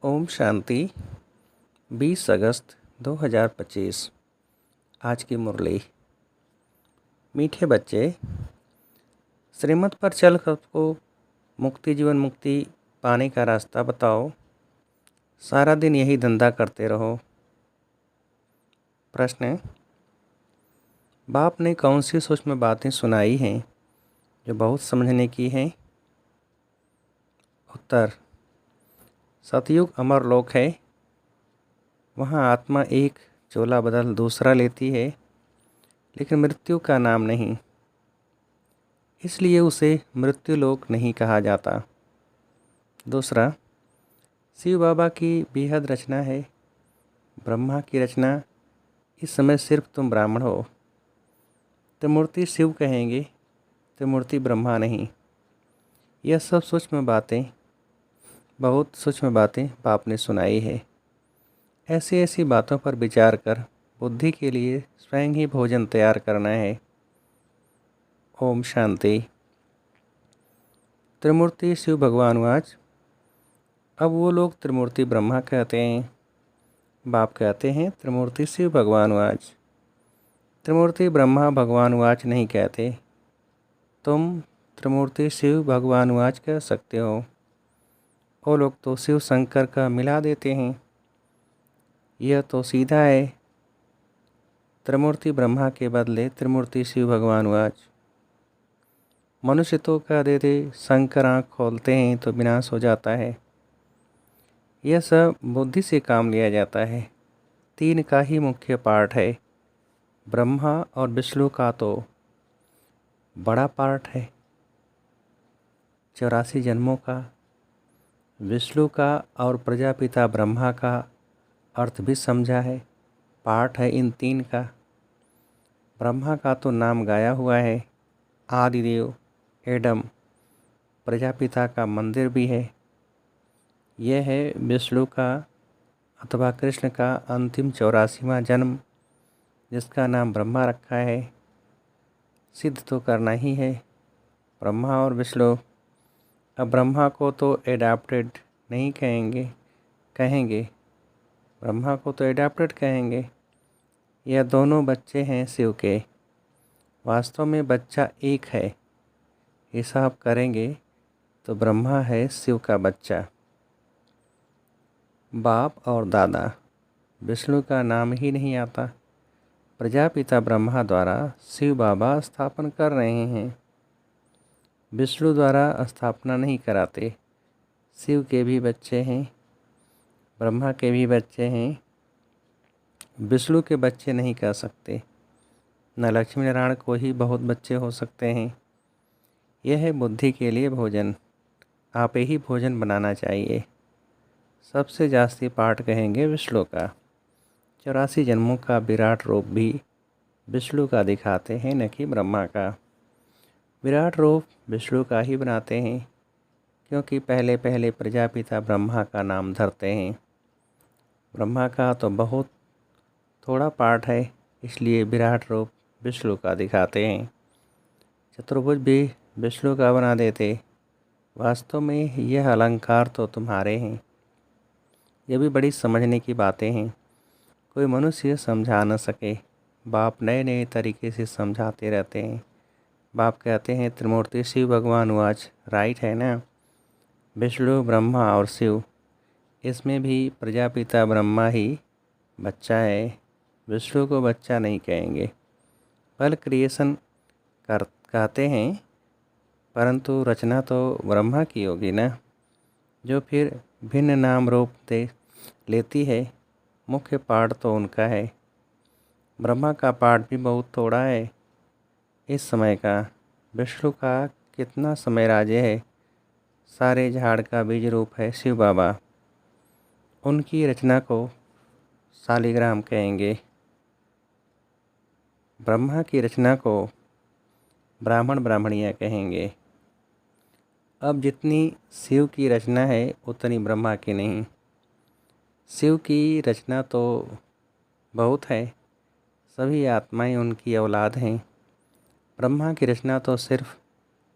ओम शांति। 20 अगस्त 2025। आज की मुरली। मीठे बच्चे, श्रीमत पर चल सबको मुक्ति जीवन मुक्ति पाने का रास्ता बताओ। सारा दिन यही धंधा करते रहो। प्रश्न: बाप ने कौन सी सूक्ष्म बातें सुनाई हैं जो बहुत समझने की हैं? उत्तर: सतयुग अमर लोक है। वहाँ आत्मा एक चोला बदल दूसरा लेती है, लेकिन मृत्यु का नाम नहीं, इसलिए उसे मृत्यु लोक नहीं कहा जाता। दूसरा, शिव बाबा की बेहद रचना है, ब्रह्मा की रचना। इस समय सिर्फ तुम ब्राह्मण हो। त्रिमूर्ति शिव कहेंगे, त्रिमूर्ति ब्रह्मा नहीं। यह सब सूक्ष्म बातें, बहुत सूक्ष्म बातें बाप ने सुनाई है। ऐसी ऐसी बातों पर विचार कर बुद्धि के लिए स्वयं ही भोजन तैयार करना है। ओम शांति। त्रिमूर्ति शिव भगवान आज। अब वो लोग त्रिमूर्ति ब्रह्मा कहते हैं, बाप कहते हैं त्रिमूर्ति शिव भगवान आज। त्रिमूर्ति ब्रह्मा भगवान वाच नहीं कहते। तुम त्रिमूर्ति शिव भगवान वाच कह सकते हो। वो लोग तो शिव शंकर का मिला देते हैं। यह तो सीधा है, त्रिमूर्ति ब्रह्मा के बदले त्रिमूर्ति शिव भगवान वाच। मनुष्य तो कह देते शंकर आँख खोलते हैं तो विनाश हो जाता है। यह सब बुद्धि से काम लिया जाता है। तीन का ही मुख्य पार्ट है। ब्रह्मा और विष्णु का तो बड़ा पार्ट है। 84 जन्मों का, विष्णु का और प्रजापिता ब्रह्मा का अर्थ भी समझा है। पार्ट है इन तीन का। ब्रह्मा का तो नाम गाया हुआ है, आदिदेव, एडम। प्रजापिता का मंदिर भी है। यह है विष्णु का अथवा कृष्ण का अंतिम 84वां जन्म, जिसका नाम ब्रह्मा रखा है। सिद्ध तो करना ही है ब्रह्मा और विष्णु। अब ब्रह्मा को तो एडाप्टेड नहीं कहेंगे ब्रह्मा को तो एडाप्टेड कहेंगे। यह दोनों बच्चे हैं शिव के। वास्तव में बच्चा एक है। हिसाब करेंगे तो ब्रह्मा है शिव का बच्चा। बाप और दादा, विष्णु का नाम ही नहीं आता। प्रजापिता ब्रह्मा द्वारा शिव बाबा स्थापन कर रहे हैं। विष्णु द्वारा स्थापना नहीं कराते। शिव के भी बच्चे हैं, ब्रह्मा के भी बच्चे हैं। विष्णु के बच्चे नहीं कह सकते। न लक्ष्मी नारायण को ही बहुत बच्चे हो सकते हैं। यह है बुद्धि के लिए भोजन। आप ही भोजन बनाना चाहिए। सबसे जास्ती पाठ कहेंगे विष्णु का। 84 जन्मों का विराट रूप भी विष्णु का दिखाते हैं, न कि ब्रह्मा का। विराट रूप विष्णु का ही बनाते हैं, क्योंकि पहले पहले प्रजापिता ब्रह्मा का नाम धरते हैं। ब्रह्मा का तो बहुत थोड़ा पार्ट है, इसलिए विराट रूप विष्णु का दिखाते हैं। चतुर्भुज भी विष्णु का बना देते। वास्तव में यह अलंकार तो तुम्हारे हैं। यह भी बड़ी समझने की बातें हैं। कोई मनुष्य समझा न सके। बाप नए नए तरीके से समझाते रहते हैं। बाप कहते हैं त्रिमूर्ति शिव भगवान वाच, राइट है ना। विष्णु ब्रह्मा और शिव, इसमें भी प्रजापिता ब्रह्मा ही बच्चा है। विष्णु को बच्चा नहीं कहेंगे। पहले क्रिएशन कहते हैं, परंतु रचना तो ब्रह्मा की होगी ना, जो फिर भिन्न नाम रूप लेती है। मुख्य पाठ तो उनका है। ब्रह्मा का पाठ भी बहुत थोड़ा है इस समय का। विष्णु का कितना समय राज्य है। सारे झाड़ का बीज रूप है शिव बाबा। उनकी रचना को शालिग्राम कहेंगे। ब्रह्मा की रचना को ब्राह्मण ब्राह्मणियाँ कहेंगे। अब जितनी शिव की रचना है उतनी ब्रह्मा की नहीं। शिव की रचना तो बहुत है, सभी आत्माएं उनकी औलाद हैं। ब्रह्मा की रचना तो सिर्फ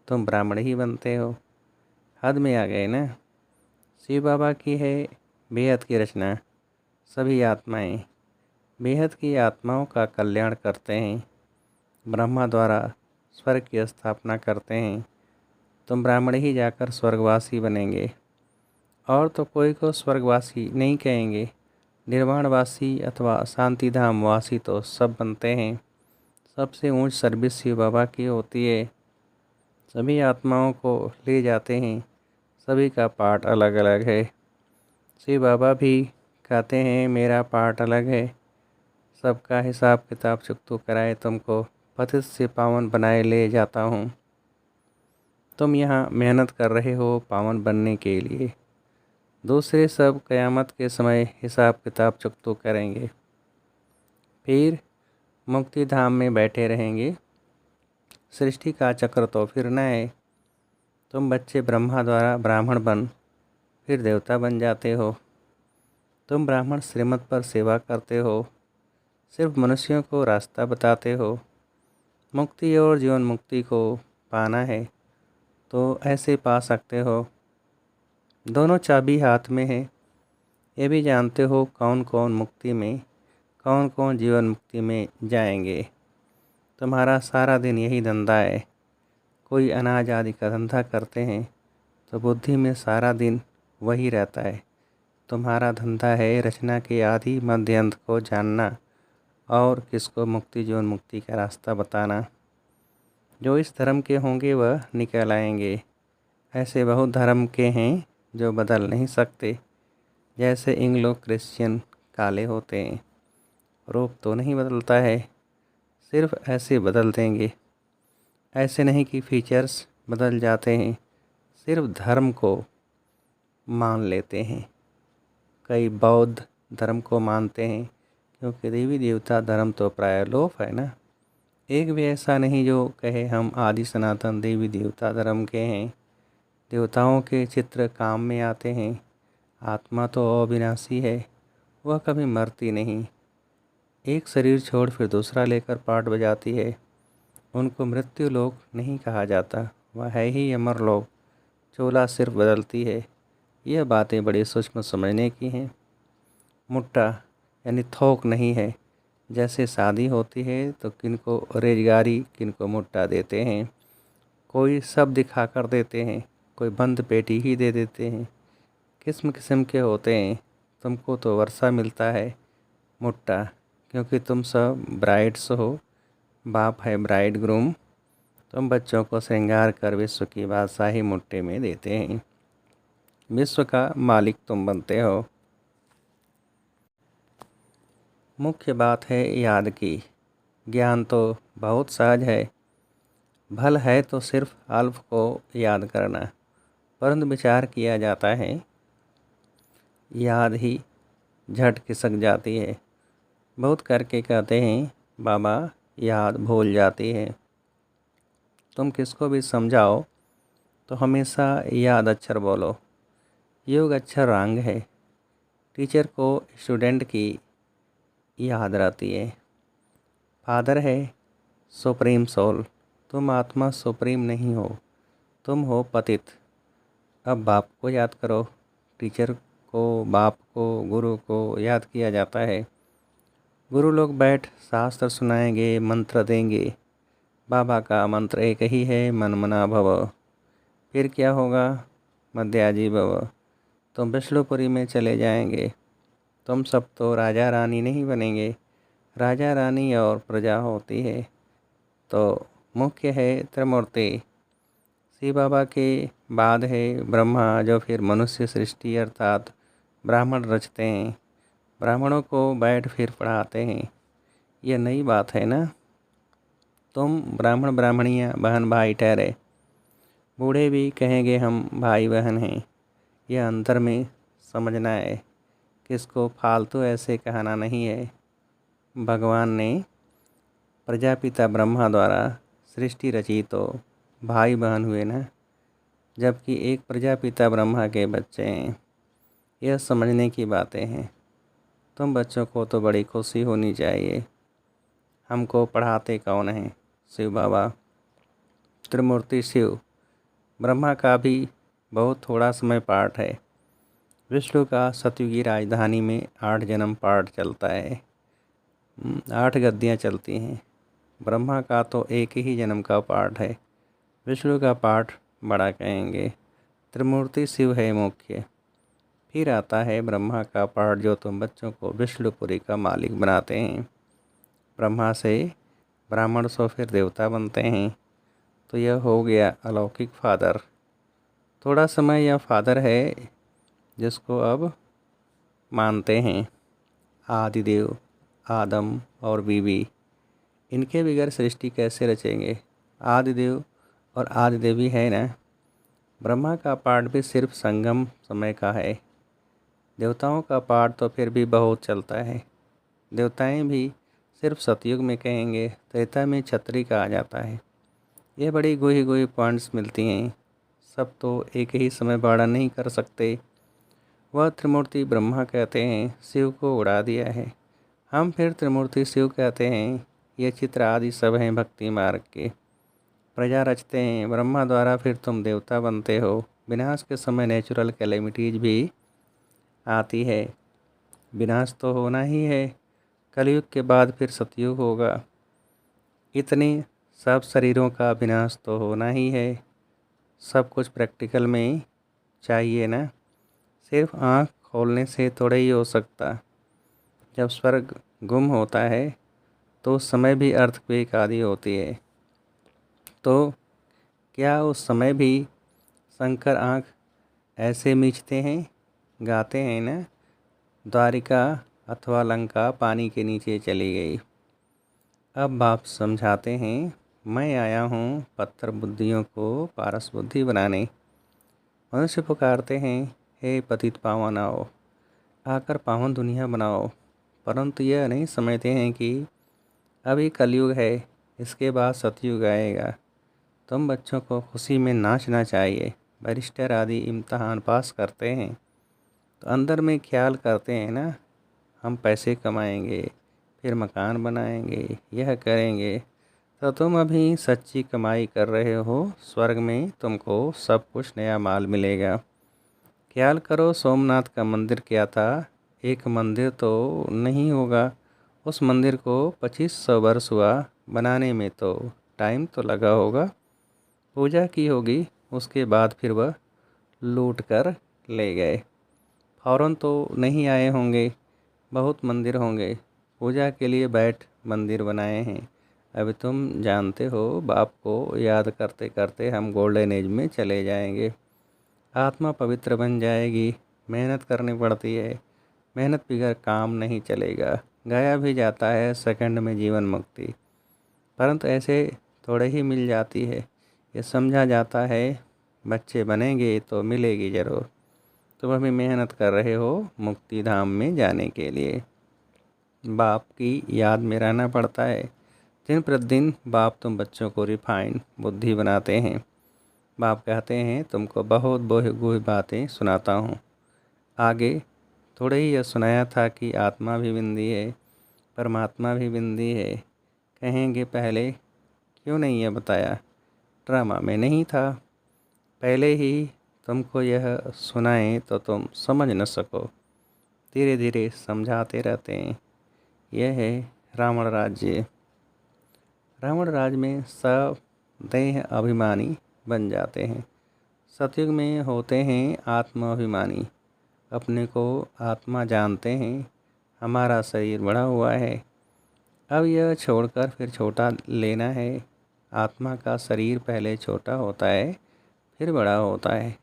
तुम ब्राह्मण ही बनते हो। हद में आ गए ना। शिव बाबा की है बेहद की रचना। सभी आत्माएं बेहद की आत्माओं का कल्याण करते हैं। ब्रह्मा द्वारा स्वर्ग की स्थापना करते हैं। तुम ब्राह्मण ही जाकर स्वर्गवासी बनेंगे, और तो कोई को स्वर्गवासी नहीं कहेंगे। निर्वाणवासी अथवा शांतिधाम वासी तो सब बनते हैं। सबसे ऊंच सर्विस शिव बाबा की होती है। सभी आत्माओं को ले जाते हैं। सभी का पार्ट अलग अलग है। शिव बाबा भी कहते हैं मेरा पार्ट अलग है। सबका हिसाब किताब चुकतू कराए तुमको पतित से पावन बनाए ले जाता हूँ। तुम यहाँ मेहनत कर रहे हो पावन बनने के लिए। दूसरे सब क़यामत के समय हिसाब किताब चुकतू करेंगे, फिर मुक्ति धाम में बैठे रहेंगे। सृष्टि का चक्र तो फिरना है। तुम बच्चे ब्रह्मा द्वारा ब्राह्मण बन फिर देवता बन जाते हो। तुम ब्राह्मण श्रीमत पर सेवा करते हो, सिर्फ मनुष्यों को रास्ता बताते हो। मुक्ति और जीवन मुक्ति को पाना है तो ऐसे पा सकते हो। दोनों चाबी हाथ में है। ये भी जानते हो कौन कौन मुक्ति में, कौन कौन जीवन मुक्ति में जाएंगे। तुम्हारा सारा दिन यही धंधा है। कोई अनाज आदि का धंधा करते हैं तो बुद्धि में सारा दिन वही रहता है। तुम्हारा धंधा है रचना के आदि मध्य अंत को जानना और किसको मुक्ति जीवन मुक्ति का रास्ता बताना। जो इस धर्म के होंगे वह निकल आएंगे। ऐसे बहुत धर्म के हैं जो बदल नहीं सकते। जैसे इंग्लो क्रिश्चियन काले होते हैं, रूप तो नहीं बदलता है, सिर्फ ऐसे बदल देंगे। ऐसे नहीं कि फीचर्स बदल जाते हैं, सिर्फ धर्म को मान लेते हैं। कई बौद्ध धर्म को मानते हैं क्योंकि देवी देवता धर्म तो प्राय लोप है ना। एक भी ऐसा नहीं जो कहे हम आदि सनातन देवी देवता धर्म के हैं। देवताओं के चित्र काम में आते हैं। आत्मा तो अविनाशी है, वह कभी मरती नहीं। एक शरीर छोड़ फिर दूसरा लेकर पाठ बजाती है। उनको मृत्यु लोक नहीं कहा जाता, वह है ही अमर लोक। चोला सिर्फ बदलती है। यह बातें बड़ी सूक्ष्म समझने की हैं। मुट्टा यानी थोक नहीं है। जैसे शादी होती है तो किनको रेजगारी किनको मुट्टा देते हैं। कोई सब दिखा कर देते हैं, कोई बंद पेटी ही दे देते हैं। किस्म किस्म के होते हैं। तुमको तो वर्षा मिलता है मुट्टा, क्योंकि तुम सब ब्राइड्स हो। बाप है ब्राइड ग्रूम। तुम बच्चों को श्रृंगार कर विश्व की बादशाही मुट्टे में देते हैं। विश्व का मालिक तुम बनते हो। मुख्य बात है याद की। ज्ञान तो बहुत सहज है। भल है तो सिर्फ अल्प को याद करना, परंतु विचार किया जाता है। याद ही झट खिसक जाती है। बहुत करके कहते हैं बाबा याद भूल जाती है। तुम किसको भी समझाओ तो हमेशा याद अक्षर बोलो। योग अक्षर रंग है। टीचर को स्टूडेंट की याद रहती है। फादर है सुप्रीम सोल। तुम आत्मा सुप्रीम नहीं हो, तुम हो पतित। अब बाप को याद करो। टीचर को, बाप को, गुरु को याद किया जाता है। गुरु लोग बैठ शास्त्र सुनाएंगे, मंत्र देंगे। बाबा का मंत्र एक ही है, मन मना भव। फिर क्या होगा? मध्याजी भव। तुम विष्णुपुरी में चले जाएंगे। तुम सब तो राजा रानी नहीं बनेंगे। राजा रानी और प्रजा होती है। तो मुख्य है त्रिमूर्ति। शिव बाबा के बाद है ब्रह्मा, जो फिर मनुष्य सृष्टि अर्थात ब्राह्मण रचते हैं। ब्राह्मणों को बैठ फिर पढ़ाते हैं। यह नई बात है ना। तुम ब्राह्मण ब्राह्मणियाँ बहन भाई ठहरे। बूढ़े भी कहेंगे हम भाई बहन हैं। यह अंतर में समझना है। किसको फालतू ऐसे कहना नहीं है। भगवान ने प्रजापिता ब्रह्मा द्वारा सृष्टि रची तो भाई बहन हुए ना, जबकि एक प्रजापिता ब्रह्मा के बच्चे हैं। यह समझने की बातें हैं। तुम बच्चों को तो बड़ी खुशी होनी चाहिए। हमको पढ़ाते कौन हैं? शिव बाबा। त्रिमूर्ति शिव। ब्रह्मा का भी बहुत थोड़ा समय पाठ है। विष्णु का सतयुगी राजधानी में 8 जन्म पाठ चलता है। 8 गद्दियाँ चलती हैं। ब्रह्मा का तो एक ही जन्म का पाठ है। विष्णु का पाठ बड़ा कहेंगे। त्रिमूर्ति शिव है मुख्य। फिर आता है ब्रह्मा का पाठ, जो तुम बच्चों को विष्णुपुरी का मालिक बनाते हैं। ब्रह्मा से ब्राह्मण सो फिर देवता बनते हैं। तो यह हो गया अलौकिक फादर। थोड़ा समय यह फादर है जिसको अब मानते हैं। आदिदेव, आदम और बीवी, इनके बगैर सृष्टि कैसे रचेंगे। आदिदेव और आदिदेवी है ना। ब्रह्मा का पाठ भी सिर्फ संगम समय का है। देवताओं का पाठ तो फिर भी बहुत चलता है। देवताएं भी सिर्फ सतयुग में कहेंगे, त्रेता में छत्री कहा जाता है। ये बड़ी गोही गोही पॉइंट्स मिलती हैं। सब तो एक ही समय बड़ा नहीं कर सकते। वह त्रिमूर्ति ब्रह्मा कहते हैं, शिव को उड़ा दिया है। हम फिर त्रिमूर्ति शिव कहते हैं। ये चित्र आदि सब हैं भक्ति मार्ग के। प्रजा रचते हैं ब्रह्मा द्वारा, फिर तुम देवता बनते हो। विनाश के समय नेचुरल कैलेमिटीज भी आती है। विनाश तो होना ही है। कलयुग के बाद फिर सतयुग होगा। इतने सब शरीरों का विनाश तो होना ही है। सब कुछ प्रैक्टिकल में चाहिए ना। सिर्फ आँख खोलने से थोड़ा ही हो सकता। जब स्वर्ग गुम होता है तो उस समय भी अर्थक्वेक आदि होती है। तो क्या उस समय भी शंकर आँख ऐसे मींचते हैं, गाते हैं ना, द्वारिका अथवा लंका पानी के नीचे चली गई। अब बाप समझाते हैं, मैं आया हूँ पत्थर बुद्धियों को पारस बुद्धि बनाने। मनुष्य पुकारते हैं, हे पतित पावन आओ, आकर पावन दुनिया बनाओ। परंतु यह नहीं समझते हैं कि अभी कलयुग है, इसके बाद सतयुग आएगा। तुम बच्चों को खुशी में नाचना चाहिए। बैरिस्टर आदि इम्तहान पास करते हैं तो अंदर में ख्याल करते हैं ना, हम पैसे कमाएंगे, फिर मकान बनाएंगे, यह करेंगे। तो तुम अभी सच्ची कमाई कर रहे हो। स्वर्ग में तुमको सब कुछ नया माल मिलेगा। ख्याल करो, सोमनाथ का मंदिर क्या था। एक मंदिर तो नहीं होगा। उस मंदिर को 2500 वर्ष हुआ बनाने में, तो टाइम तो लगा होगा। पूजा की होगी, उसके बाद फिर वह लूट कर ले गए। फ़ौरन तो नहीं आए होंगे। बहुत मंदिर होंगे। पूजा के लिए बैठ मंदिर बनाए हैं। अभी तुम जानते हो, बाप को याद करते करते हम गोल्डन एज में चले जाएंगे। आत्मा पवित्र बन जाएगी। मेहनत करनी पड़ती है। मेहनत बगैर काम नहीं चलेगा। गाया भी जाता है सेकंड में जीवन मुक्ति, परंतु ऐसे थोड़े ही मिल जाती है। ये समझा जाता है बच्चे बनेंगे तो मिलेगी ज़रूर। तुम अभी मेहनत कर रहे हो मुक्ति धाम में जाने के लिए। बाप की याद में रहना पड़ता है। दिन प्रतिदिन बाप तुम बच्चों को रिफाइंड बुद्धि बनाते हैं। बाप कहते हैं, तुमको बहुत गूढ़ बातें सुनाता हूँ। आगे थोड़े ही यह सुनाया था कि आत्मा भी बिंदी है, परमात्मा भी बिंदी है। कहेंगे पहले क्यों नहीं यह बताया। ड्रामा में नहीं था। पहले ही तुमको यह सुनाएं तो तुम समझ न सको। धीरे धीरे समझाते रहते हैं। यह है रावण राज्य। रावण राज्य में सब देह अभिमानी बन जाते हैं। सतयुग में होते हैं आत्मा अभिमानी। अपने को आत्मा जानते हैं। हमारा शरीर बड़ा हुआ है, अब यह छोड़कर फिर छोटा लेना है। आत्मा का शरीर पहले छोटा होता है, फिर बड़ा होता है।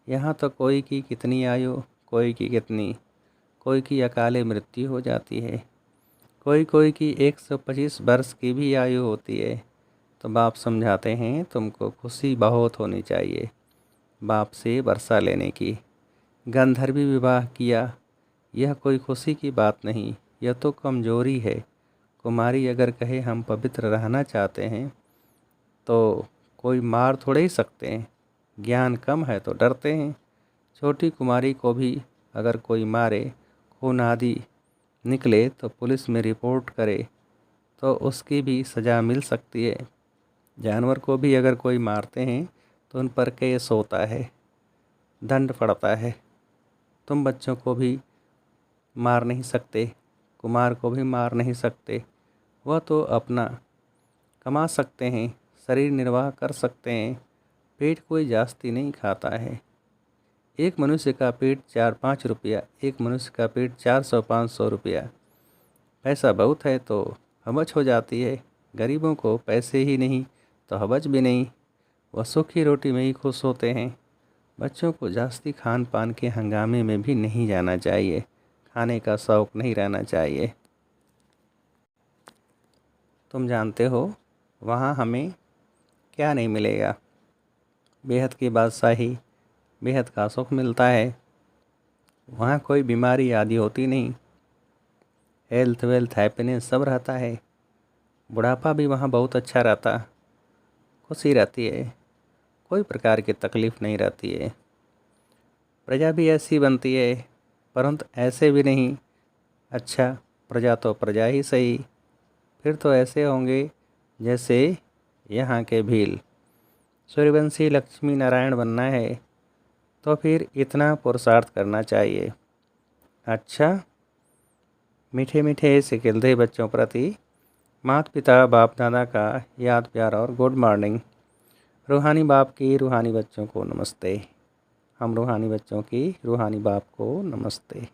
यहाँ तो कोई की कितनी आयु, कोई की कितनी, कोई की अकाले मृत्यु हो जाती है, कोई की 125 वर्ष की भी आयु होती है। तो बाप समझाते हैं, तुमको खुशी बहुत होनी चाहिए बाप से वर्षा लेने की। गंधर्वी विवाह किया, यह कोई खुशी की बात नहीं, यह तो कमजोरी है। कुमारी अगर कहे हम पवित्र रहना चाहते हैं तो कोई मार थोड़े ही सकते हैं। ज्ञान कम है तो डरते हैं। छोटी कुमारी को भी अगर कोई मारे, खून आदि निकले तो पुलिस में रिपोर्ट करे तो उसकी भी सज़ा मिल सकती है। जानवर को भी अगर कोई मारते हैं तो उन पर केस होता है, दंड पड़ता है। तुम बच्चों को भी मार नहीं सकते, कुमार को भी मार नहीं सकते। वह तो अपना कमा सकते हैं, शरीर निर्वाह कर सकते हैं। पेट कोई जास्ती नहीं खाता है। एक मनुष्य का पेट 4-5 रुपया, एक मनुष्य का पेट 400-500 रुपया। पैसा बहुत है तो हवच हो जाती है। गरीबों को पैसे ही नहीं तो हवच भी नहीं। वह सूखी रोटी में ही खुश होते हैं। बच्चों को जास्ती खान पान के हंगामे में भी नहीं जाना चाहिए। खाने का शौक़ नहीं रहना चाहिए। तुम जानते हो वहाँ हमें क्या नहीं मिलेगा? बेहद की बादशाही, बेहद का सुख मिलता है। वहाँ कोई बीमारी आदि होती नहीं। हेल्थ वेल्थ हैप्पीनेस सब रहता है। बुढ़ापा भी वहाँ बहुत अच्छा रहता, खुशी रहती है, कोई प्रकार की तकलीफ़ नहीं रहती है। प्रजा भी ऐसी बनती है, परंतु ऐसे भी नहीं। अच्छा, प्रजा तो प्रजा ही सही, फिर तो ऐसे होंगे जैसे यहाँ के भील। सूर्यवंशी लक्ष्मी नारायण बनना है तो फिर इतना पुरुषार्थ करना चाहिए। अच्छा, मीठे मीठे सिकिलते बच्चों प्रति माता पिता बाप दादा का याद प्यार और गुड मॉर्निंग। रूहानी बाप की रूहानी बच्चों को नमस्ते। हम रूहानी बच्चों की रूहानी बाप को नमस्ते।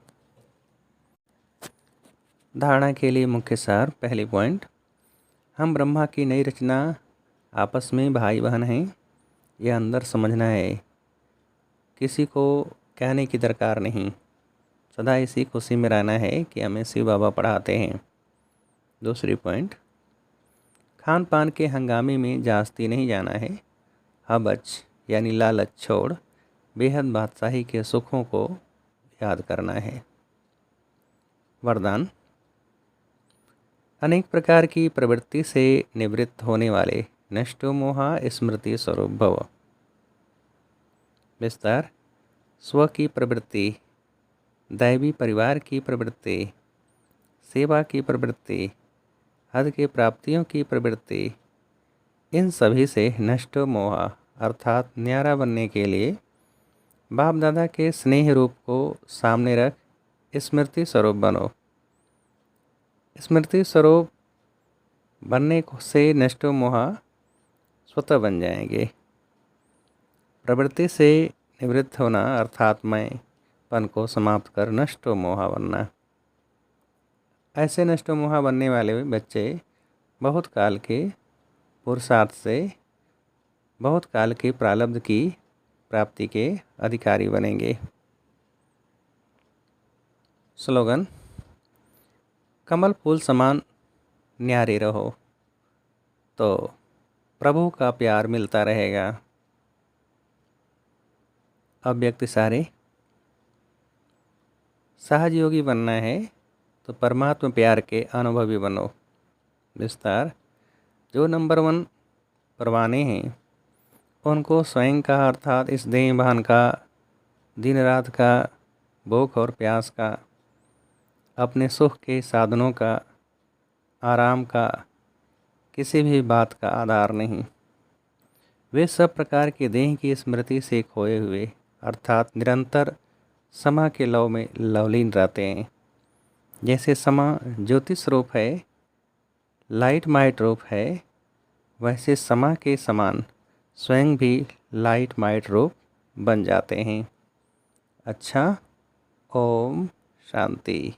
धारणा के लिए मुख्य सार। पहली पॉइंट, हम ब्रह्मा की नई रचना, आपस में भाई बहन हैं। यह अंदर समझना है, किसी को कहने की दरकार नहीं। सदा इसी खुशी में रहना है कि हमें शिव बाबा पढ़ाते हैं। दूसरी पॉइंट, खान पान के हंगामे में जास्ती नहीं जाना है। हबच यानी लालच छोड़ बेहद बादशाही के सुखों को याद करना है। वरदान, अनेक प्रकार की प्रवृत्ति से निवृत्त होने वाले नष्टो मोहा स्मृति स्वरूप भव। विस्तार, स्व की प्रवृत्ति, दैवी परिवार की प्रवृत्ति, सेवा की प्रवृत्ति, हद के प्राप्तियों की प्रवृत्ति, इन सभी से नष्ट मोह अर्थात न्यारा बनने के लिए बाप दादा के स्नेह रूप को सामने रख स्मृति स्वरूप बनो। स्मृति स्वरूप बनने से नष्ट मोह स्वतः बन जाएंगे। प्रवृत्ति से निवृत्त होना अर्थात मैंपन को समाप्त कर नष्ट मोह बनना। ऐसे नष्ट मोह बनने वाले बच्चे बहुत काल के पुरुषार्थ से बहुत काल के प्रारब्ध की प्राप्ति के अधिकारी बनेंगे। स्लोगन, कमल फूल समान न्यारे रहो तो प्रभु का प्यार मिलता रहेगा। अव्यक्त इशारे, सहज योगी बनना है तो परमात्मा प्यार के अनुभवी बनो। विस्तार, जो नंबर 1 परवाने हैं उनको स्वयं का अर्थात इस देह भान का, दिन रात का, भूख और प्यास का, अपने सुख के साधनों का, आराम का, किसी भी बात का आधार नहीं। वे सब प्रकार के देह की स्मृति से खोए हुए अर्थात निरंतर समा के लव में लवलीन रहते हैं। जैसे समा ज्योतिष रूप है, लाइट माइट रूप है, वैसे समा के समान स्वयं भी लाइट माइट रूप बन जाते हैं। अच्छा, ओम शांति।